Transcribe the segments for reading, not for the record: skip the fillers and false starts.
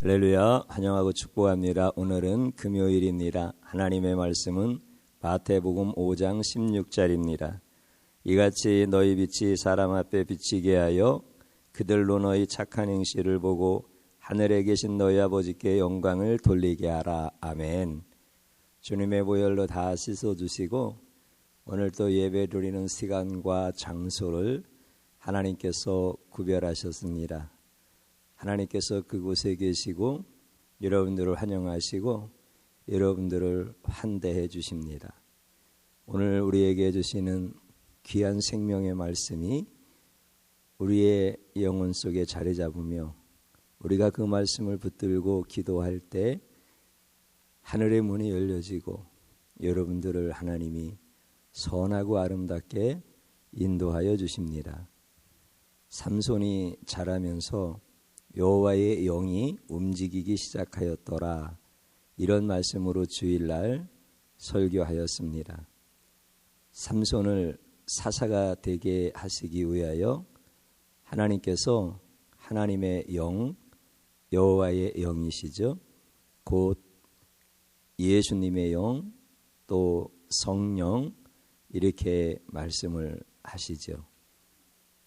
할렐루야, 환영하고 축복합니다. 오늘은 금요일입니다. 하나님의 말씀은 마태복음 5장 16절입니다. 이같이 너희 빛이 사람 앞에 비치게 하여 그들로 너희 착한 행실을 보고 하늘에 계신 너희 아버지께 영광을 돌리게 하라. 아멘. 주님의 보혈로 다 씻어주시고 오늘 또 예배 드리는 시간과 장소를 하나님께서 구별하셨습니다. 하나님께서 그곳에 계시고 여러분들을 환영하시고 여러분들을 환대해 주십니다. 오늘 우리에게 주시는 귀한 생명의 말씀이 우리의 영혼 속에 자리 잡으며 우리가 그 말씀을 붙들고 기도할 때 하늘의 문이 열려지고 여러분들을 하나님이 선하고 아름답게 인도하여 주십니다. 삼손이 자라면서 여호와의 영이 움직이기 시작하였더라. 이런 말씀으로 주일날 설교하였습니다. 삼손을 사사가 되게 하시기 위하여 하나님께서 하나님의 영, 여호와의 영이시죠. 곧 예수님의 영, 또 성령 이렇게 말씀을 하시죠.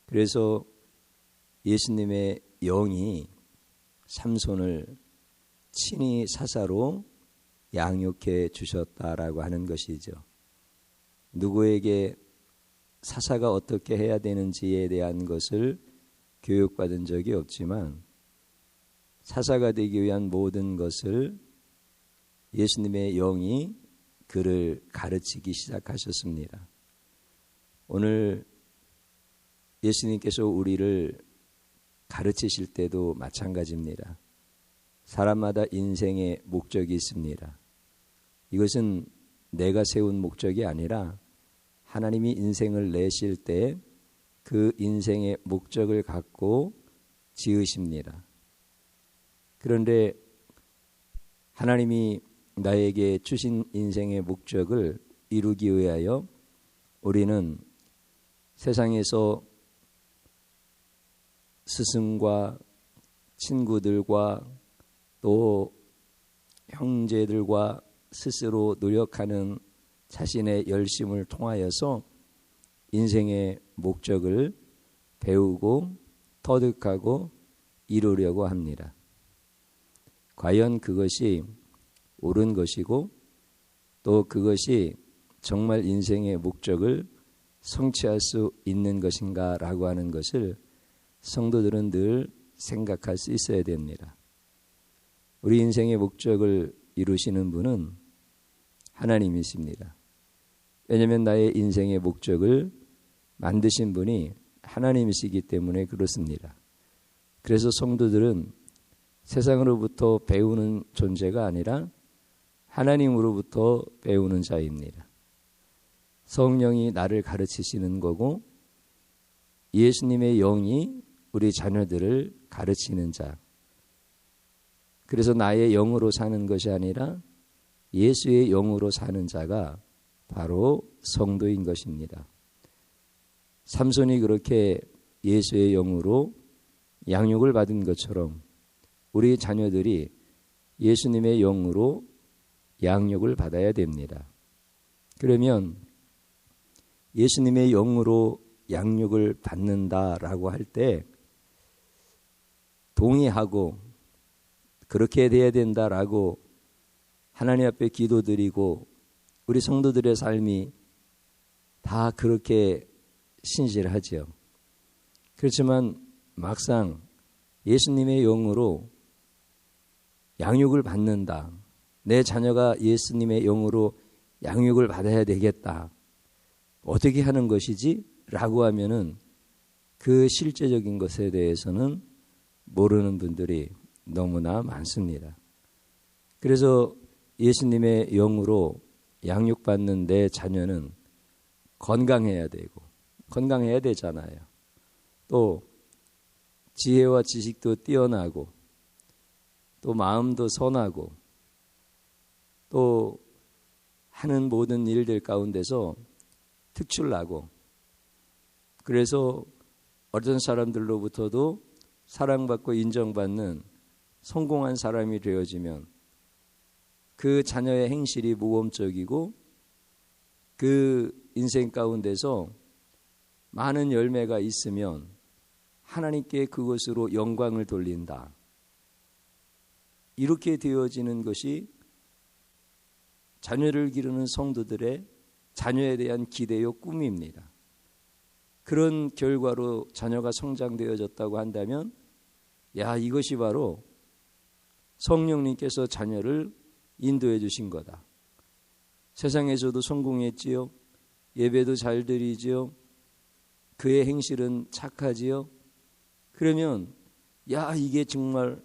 그래서 예수님의 영이 삼손을 친히 사사로 양육해 주셨다라고 하는 것이죠. 누구에게 사사가 어떻게 해야 되는지에 대한 것을 교육받은 적이 없지만 사사가 되기 위한 모든 것을 예수님의 영이 그를 가르치기 시작하셨습니다. 오늘 예수님께서 우리를 가르치실 때도 마찬가지입니다. 사람마다 인생의 목적이 있습니다. 이것은 내가 세운 목적이 아니라 하나님이 인생을 내실 때 그 인생의 목적을 갖고 지으십니다. 그런데 하나님이 나에게 주신 인생의 목적을 이루기 위하여 우리는 세상에서 스승과 친구들과 또 형제들과 스스로 노력하는 자신의 열심을 통하여서 인생의 목적을 배우고 터득하고 이루려고 합니다. 과연 그것이 옳은 것이고 또 그것이 정말 인생의 목적을 성취할 수 있는 것인가라고 하는 것을 성도들은 늘 생각할 수 있어야 됩니다. 우리 인생의 목적을 이루시는 분은 하나님이십니다. 왜냐하면 나의 인생의 목적을 만드신 분이 하나님이시기 때문에 그렇습니다. 그래서 성도들은 세상으로부터 배우는 존재가 아니라 하나님으로부터 배우는 자입니다. 성령이 나를 가르치시는 거고 예수님의 영이 우리 자녀들을 가르치는 자. 그래서 나의 영으로 사는 것이 아니라 예수의 영으로 사는 자가 바로 성도인 것입니다. 삼손이 그렇게 예수의 영으로 양육을 받은 것처럼 우리 자녀들이 예수님의 영으로 양육을 받아야 됩니다. 그러면 예수님의 영으로 양육을 받는다라고 할 때 동의하고 그렇게 돼야 된다라고 하나님 앞에 기도드리고 우리 성도들의 삶이 다 그렇게 신실하지요. 그렇지만 막상 예수님의 영으로 양육을 받는다. 내 자녀가 예수님의 영으로 양육을 받아야 되겠다. 어떻게 하는 것이지? 라고 하면은 그 실제적인 것에 대해서는 모르는 분들이 너무나 많습니다. 그래서 예수님의 영으로 양육받는 내 자녀는 건강해야 되고 건강해야 되잖아요. 또 지혜와 지식도 뛰어나고 또 마음도 선하고 또 하는 모든 일들 가운데서 특출나고 그래서 어떤 사람들로부터도 사랑받고 인정받는 성공한 사람이 되어지면 그 자녀의 행실이 모범적이고 그 인생 가운데서 많은 열매가 있으면 하나님께 그것으로 영광을 돌린다. 이렇게 되어지는 것이 자녀를 기르는 성도들의 자녀에 대한 기대요 꿈입니다. 그런 결과로 자녀가 성장되어졌다고 한다면 이것이 바로 성령님께서 자녀를 인도해 주신 거다. 세상에서도 성공했지요. 예배도 잘 드리지요. 그의 행실은 착하지요. 그러면 이게 정말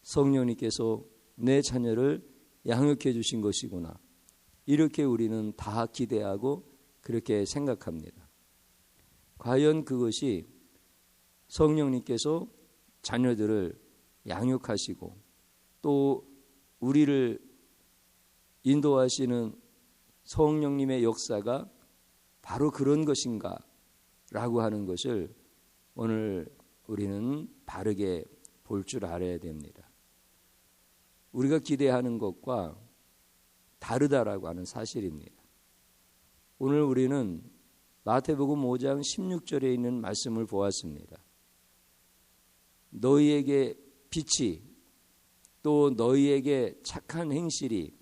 성령님께서 내 자녀를 양육해 주신 것이구나. 이렇게 우리는 다 기대하고 그렇게 생각합니다. 과연 그것이 성령님께서 자녀들을 양육하시고 또 우리를 인도하시는 성령님의 역사가 바로 그런 것인가 라고 하는 것을 오늘 우리는 바르게 볼 줄 알아야 됩니다. 우리가 기대하는 것과 다르다라고 하는 사실입니다. 오늘 우리는 마태복음 5장 16절에 있는 말씀을 보았습니다. 너희에게 빛이 또 너희에게 착한 행실이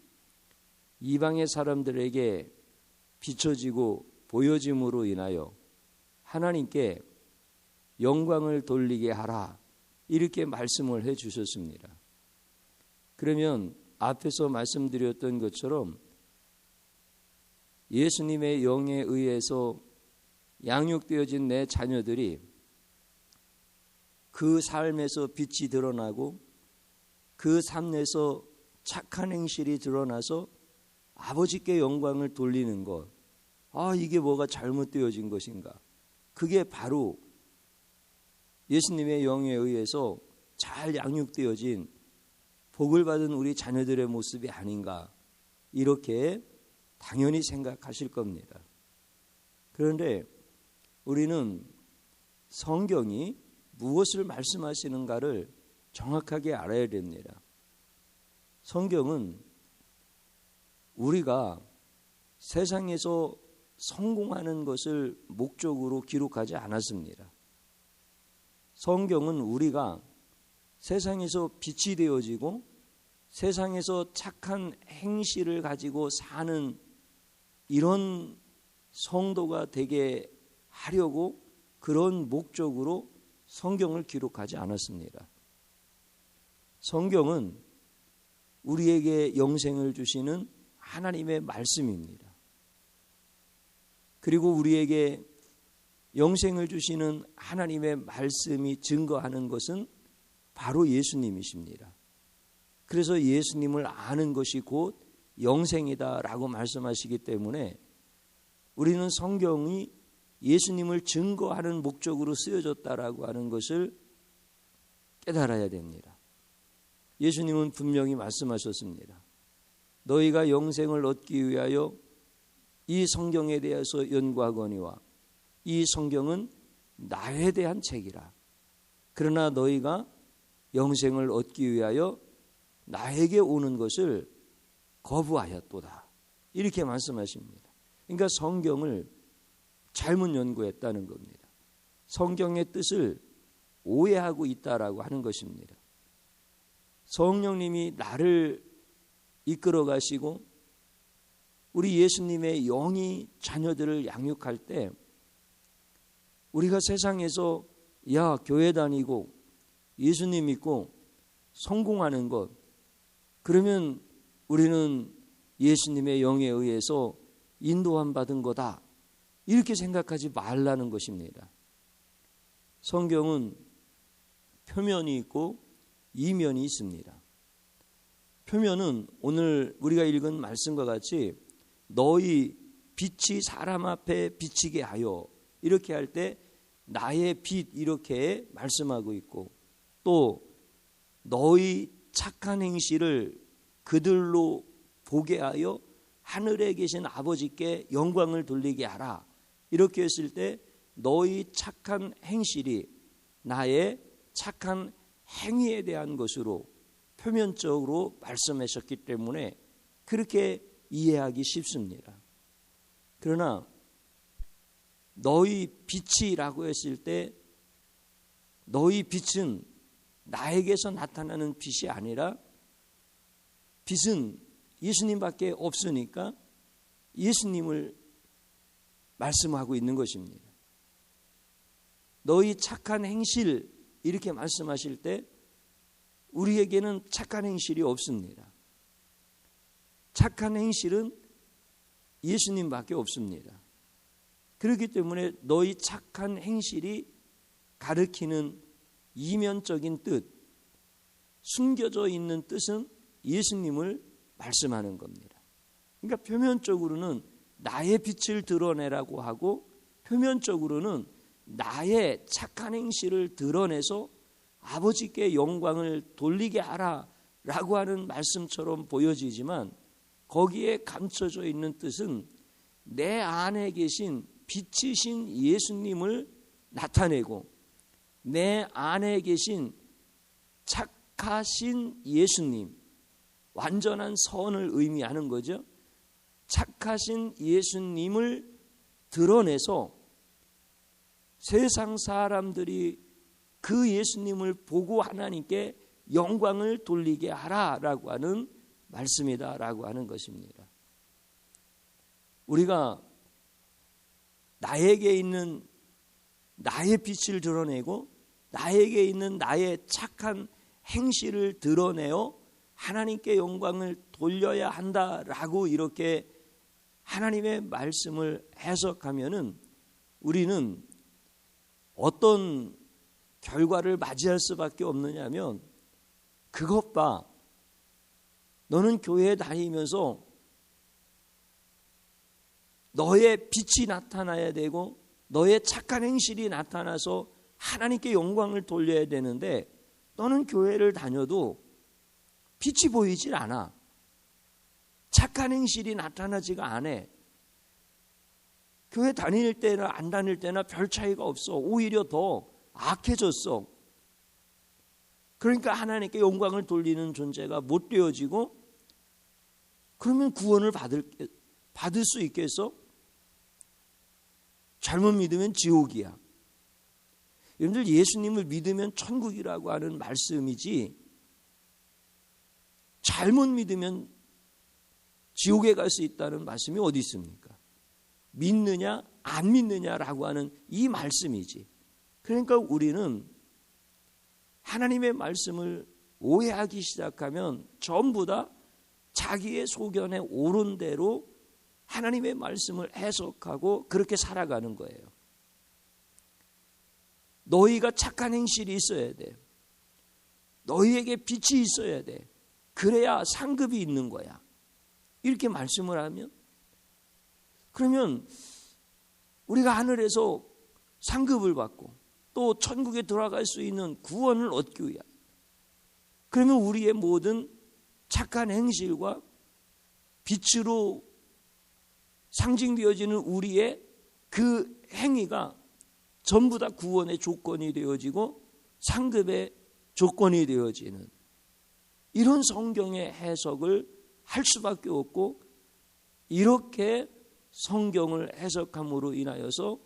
이방의 사람들에게 비춰지고 보여짐으로 인하여 하나님께 영광을 돌리게 하라. 이렇게 말씀을 해 주셨습니다. 그러면 앞에서 말씀드렸던 것처럼 예수님의 영에 의해서 양육되어진 내 자녀들이 그 삶에서 빛이 드러나고 그 삶에서 착한 행실이 드러나서 아버지께 영광을 돌리는 것. 이게 뭐가 잘못되어진 것인가? 그게 바로 예수님의 영에 의해서 잘 양육되어진 복을 받은 우리 자녀들의 모습이 아닌가. 이렇게 당연히 생각하실 겁니다. 그런데 우리는 성경이 무엇을 말씀하시는가를 정확하게 알아야 됩니다. 성경은 우리가 세상에서 성공하는 것을 목적으로 기록하지 않았습니다. 성경은 우리가 세상에서 빛이 되어지고 세상에서 착한 행실을 가지고 사는 이런 성도가 되게 하려고 그런 목적으로 성경을 기록하지 않았습니다. 성경은 우리에게 영생을 주시는 하나님의 말씀입니다. 그리고 우리에게 영생을 주시는 하나님의 말씀이 증거하는 것은 바로 예수님이십니다. 그래서 예수님을 아는 것이 곧 영생이다라고 말씀하시기 때문에 우리는 성경이 예수님을 증거하는 목적으로 쓰여졌다라고 하는 것을 깨달아야 됩니다. 예수님은 분명히 말씀하셨습니다. 너희가 영생을 얻기 위하여 이 성경에 대해서 연구하거니와 이 성경은 나에 대한 책이라. 그러나 너희가 영생을 얻기 위하여 나에게 오는 것을 거부하였도다. 이렇게 말씀하십니다. 그러니까 성경을 잘못 연구했다는 겁니다. 성경의 뜻을 오해하고 있다라고 하는 것입니다. 성령님이 나를 이끌어 가시고 우리 예수님의 영이 자녀들을 양육할 때 우리가 세상에서 교회 다니고 예수님 믿고 성공하는 것, 그러면 우리는 예수님의 영에 의해서 인도함 받은 거다. 이렇게 생각하지 말라는 것입니다. 성경은 표면이 있고 이면이 있습니다. 표면은 오늘 우리가 읽은 말씀과 같이 너희 빛이 사람 앞에 비치게 하여, 이렇게 할 때 나의 빛 이렇게 말씀하고 있고, 또 너희 착한 행실을 그들로 보게 하여 하늘에 계신 아버지께 영광을 돌리게 하라. 이렇게 했을 때 너희 착한 행실이 나의 착한 행위에 대한 것으로 표면적으로 말씀하셨기 때문에 그렇게 이해하기 쉽습니다. 그러나 너희 빛이라고 했을 때 너희 빛은 나에게서 나타나는 빛이 아니라 빛은 예수님밖에 없으니까 예수님을 말씀하고 있는 것입니다. 너희 착한 행실 이렇게 말씀하실 때 우리에게는 착한 행실이 없습니다. 착한 행실은 예수님밖에 없습니다. 그렇기 때문에 너희 착한 행실이 가리키는 이면적인 뜻, 숨겨져 있는 뜻은 예수님을 말씀하는 겁니다. 그러니까 표면적으로는 나의 빛을 드러내라고 하고 표면적으로는 나의 착한 행실을 드러내서 아버지께 영광을 돌리게 하라라고 하는 말씀처럼 보여지지만 거기에 감춰져 있는 뜻은 내 안에 계신 빛이신 예수님을 나타내고 내 안에 계신 착하신 예수님, 완전한 선을 의미하는 거죠. 착하신 예수님을 드러내서 세상 사람들이 그 예수님을 보고 하나님께 영광을 돌리게 하라라고 하는 말씀이다라고 하는 것입니다. 우리가 나에게 있는 나의 빛을 드러내고 나에게 있는 나의 착한 행실을 드러내어 하나님께 영광을 돌려야 한다라고 이렇게 하나님의 말씀을 해석하면은 우리는 어떤 결과를 맞이할 수밖에 없느냐면 그것 봐. 너는 교회에 다니면서 너의 빛이 나타나야 되고 너의 착한 행실이 나타나서 하나님께 영광을 돌려야 되는데 너는 교회를 다녀도 빛이 보이질 않아. 착한 행실이 나타나지가 않아. 교회 다닐 때나 안 다닐 때나 별 차이가 없어. 오히려 더 악해졌어. 그러니까 하나님께 영광을 돌리는 존재가 못 되어지고 그러면 구원을 받을 수 있겠어? 잘못 믿으면 지옥이야. 여러분들 예수님을 믿으면 천국이라고 하는 말씀이지 잘못 믿으면 지옥에 갈 수 있다는 말씀이 어디 있습니까? 믿느냐 안 믿느냐라고 하는 이 말씀이지. 그러니까 우리는 하나님의 말씀을 오해하기 시작하면 전부 다 자기의 소견에 옳은 대로 하나님의 말씀을 해석하고 그렇게 살아가는 거예요. 너희가 착한 행실이 있어야 돼. 너희에게 빛이 있어야 돼. 그래야 상급이 있는 거야. 이렇게 말씀을 하면 그러면 우리가 하늘에서 상급을 받고 또 천국에 들어갈 수 있는 구원을 얻기 위하여 그러면 우리의 모든 착한 행실과 빛으로 상징되어지는 우리의 그 행위가 전부 다 구원의 조건이 되어지고 상급의 조건이 되어지는 이런 성경의 해석을 할 수밖에 없고 이렇게 성경을 해석함으로 인하여서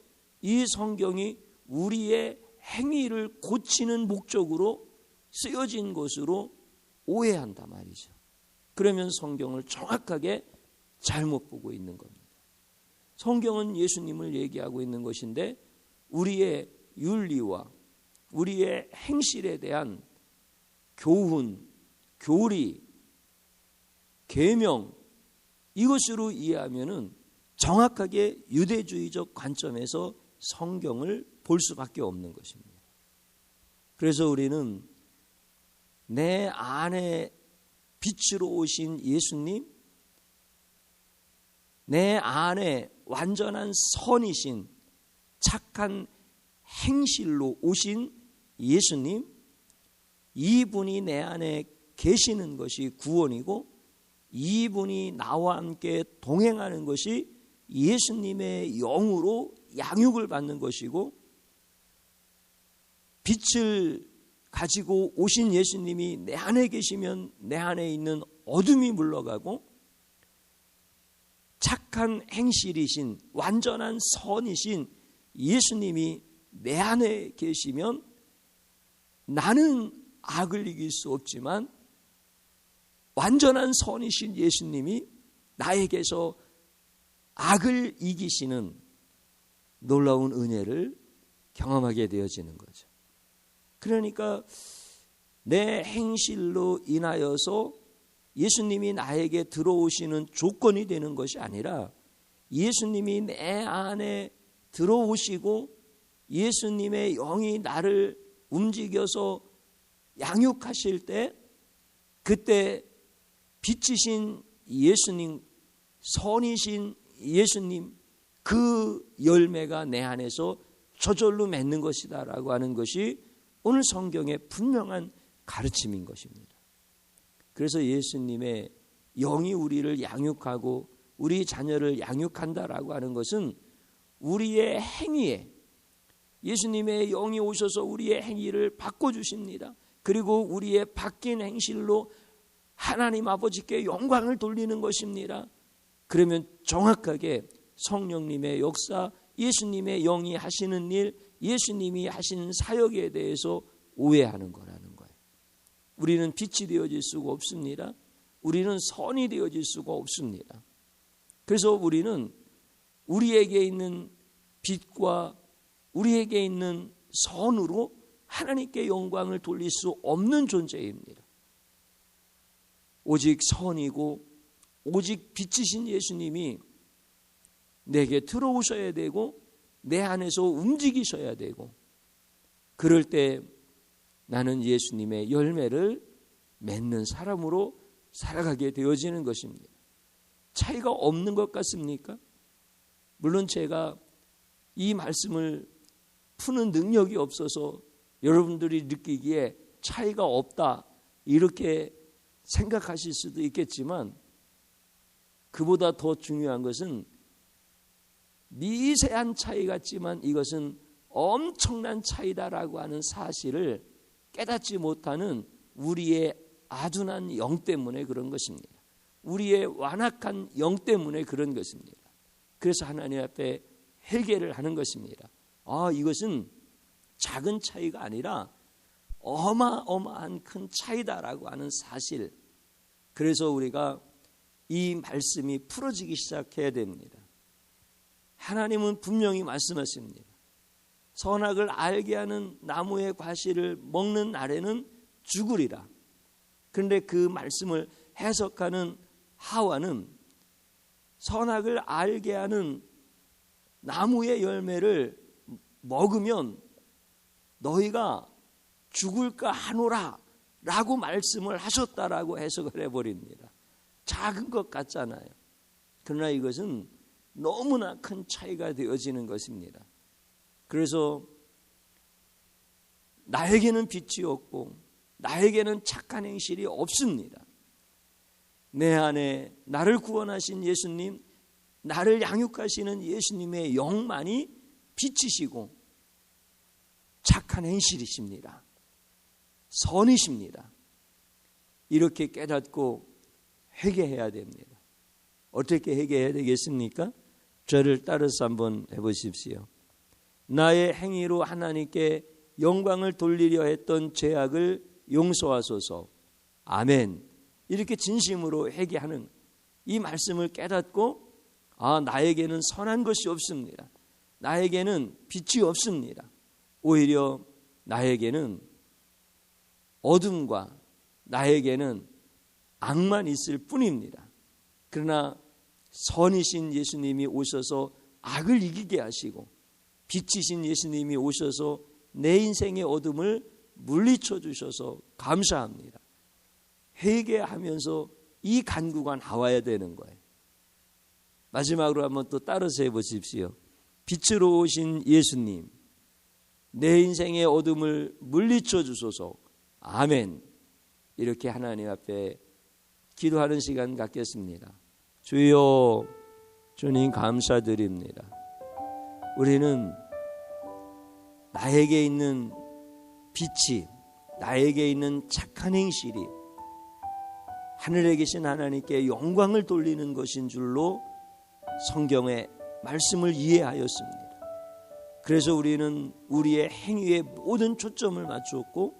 이 성경이 우리의 행위를 고치는 목적으로 쓰여진 것으로 오해한단 말이죠. 그러면 성경을 정확하게 잘못 보고 있는 겁니다. 성경은 예수님을 얘기하고 있는 것인데 우리의 윤리와 우리의 행실에 대한 교훈, 교리, 계명 이것으로 이해하면은 정확하게 유대주의적 관점에서 성경을 볼 수밖에 없는 것입니다. 그래서 우리는 내 안에 빛으로 오신 예수님, 내 안에 완전한 선이신 착한 행실로 오신 예수님, 이분이 내 안에 계시는 것이 구원이고 이분이 나와 함께 동행하는 것이 예수님의 영으로 양육을 받는 것이고 빛을 가지고 오신 예수님이 내 안에 계시면 내 안에 있는 어둠이 물러가고 착한 행실이신 완전한 선이신 예수님이 내 안에 계시면 나는 악을 이길 수 없지만 완전한 선이신 예수님이 나에게서 악을 이기시는 놀라운 은혜를 경험하게 되어지는 거죠. 그러니까 내 행실로 인하여서 예수님이 나에게 들어오시는 조건이 되는 것이 아니라 예수님이 내 안에 들어오시고 예수님의 영이 나를 움직여서 양육하실 때 그때 빛이신 예수님, 선이신 예수님 그 열매가 내 안에서 저절로 맺는 것이다라고 하는 것이 오늘 성경의 분명한 가르침인 것입니다. 그래서 예수님의 영이 우리를 양육하고 우리 자녀를 양육한다라고 하는 것은 우리의 행위에 예수님의 영이 오셔서 우리의 행위를 바꿔주십니다. 그리고 우리의 바뀐 행실로 하나님 아버지께 영광을 돌리는 것입니다. 그러면 정확하게 성령님의 역사, 예수님의 영이 하시는 일, 예수님이 하시는 사역에 대해서 오해하는 거라는 거예요. 우리는 빛이 되어질 수가 없습니다. 우리는 선이 되어질 수가 없습니다. 그래서 우리는 우리에게 있는 빛과 우리에게 있는 선으로 하나님께 영광을 돌릴 수 없는 존재입니다. 오직 선이고 오직 빛이신 예수님이 내게 들어오셔야 되고 내 안에서 움직이셔야 되고 그럴 때 나는 예수님의 열매를 맺는 사람으로 살아가게 되어지는 것입니다. 차이가 없는 것 같습니까? 물론 제가 이 말씀을 푸는 능력이 없어서 여러분들이 느끼기에 차이가 없다 이렇게 생각하실 수도 있겠지만 그보다 더 중요한 것은 미세한 차이 같지만 이것은 엄청난 차이다라고 하는 사실을 깨닫지 못하는 우리의 아둔한 영 때문에 그런 것입니다. 우리의 완악한 영 때문에 그런 것입니다. 그래서 하나님 앞에 회개를 하는 것입니다. 이것은 작은 차이가 아니라 어마어마한 큰 차이다라고 하는 사실. 그래서 우리가 이 말씀이 풀어지기 시작해야 됩니다. 하나님은 분명히 말씀하십니다. 선악을 알게 하는 나무의 과실을 먹는 날에는 죽으리라. 그런데 그 말씀을 해석하는 하와는 선악을 알게 하는 나무의 열매를 먹으면 너희가 죽을까 하노라 라고 말씀을 하셨다라고 해석을 해버립니다. 작은 것 같잖아요. 그러나 이것은 너무나 큰 차이가 되어지는 것입니다. 그래서 나에게는 빛이 없고 나에게는 착한 행실이 없습니다. 내 안에 나를 구원하신 예수님, 나를 양육하시는 예수님의 영만이 빛이시고 착한 행실이십니다. 선이십니다. 이렇게 깨닫고 회개해야 됩니다. 어떻게 회개해야 되겠습니까? 저를 따라서 한번 해보십시오. 나의 행위로 하나님께 영광을 돌리려 했던 죄악을 용서하소서. 아멘. 이렇게 진심으로 회개하는 이 말씀을 깨닫고 나에게는 선한 것이 없습니다. 나에게는 빛이 없습니다. 오히려 나에게는 어둠과 나에게는 악만 있을 뿐입니다. 그러나 선이신 예수님이 오셔서 악을 이기게 하시고 빛이신 예수님이 오셔서 내 인생의 어둠을 물리쳐 주셔서 감사합니다. 회개하면서 이 간구가 나와야 되는 거예요. 마지막으로 한번 또 따라서 해보십시오. 빛으로 오신 예수님, 내 인생의 어둠을 물리쳐 주소서. 아멘. 이렇게 하나님 앞에 기도하는 시간 갖겠습니다. 주여, 주님 감사드립니다. 우리는 나에게 있는 빛이 나에게 있는 착한 행실이 하늘에 계신 하나님께 영광을 돌리는 것인 줄로 성경의 말씀을 이해하였습니다. 그래서 우리는 우리의 행위에 모든 초점을 맞추었고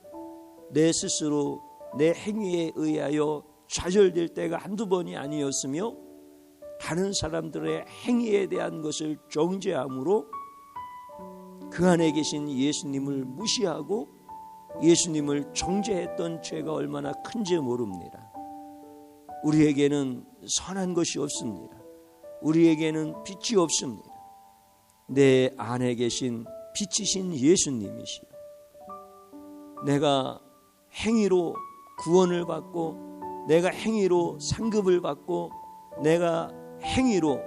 내 스스로 내 행위에 의하여 좌절될 때가 한두 번이 아니었으며 다른 사람들의 행위에 대한 것을 정죄함으로 그 안에 계신 예수님을 무시하고 예수님을 정죄했던 죄가 얼마나 큰지 모릅니다. 우리에게는 선한 것이 없습니다. 우리에게는 빛이 없습니다. 내 안에 계신 빛이신 예수님이시여, 내가 행위로 구원을 받고 내가 행위로 상급을 받고 내가 행위로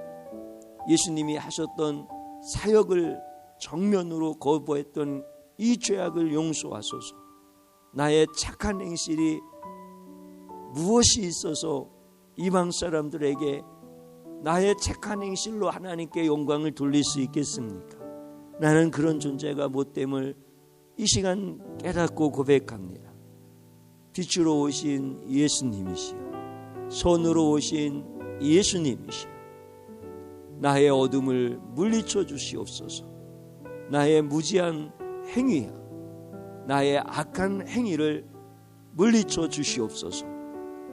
예수님이 하셨던 사역을 정면으로 거부했던 이 죄악을 용서하소서. 나의 착한 행실이 무엇이 있어서 이방 사람들에게 나의 착한 행실로 하나님께 영광을 돌릴 수 있겠습니까? 나는 그런 존재가 못됨을 이 시간 깨닫고 고백합니다. 빛으로 오신 예수님이시여, 선으로 오신 예수님이시여, 나의 어둠을 물리쳐 주시옵소서. 나의 무지한 행위야, 나의 악한 행위를 물리쳐 주시옵소서.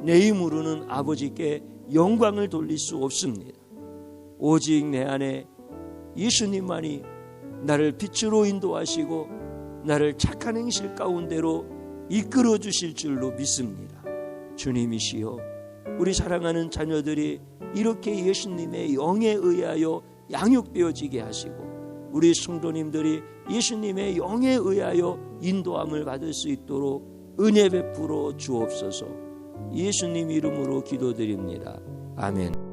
내 힘으로는 아버지께 영광을 돌릴 수 없습니다. 오직 내 안에 예수님만이 나를 빛으로 인도하시고 나를 착한 행실 가운데로 이끌어 주실 줄로 믿습니다. 주님이시여, 우리 사랑하는 자녀들이 이렇게 예수님의 영에 의하여 양육되어지게 하시고 우리 성도님들이 예수님의 영에 의하여 인도함을 받을 수 있도록 은혜 베풀어 주옵소서. 예수님 이름으로 기도드립니다. 아멘.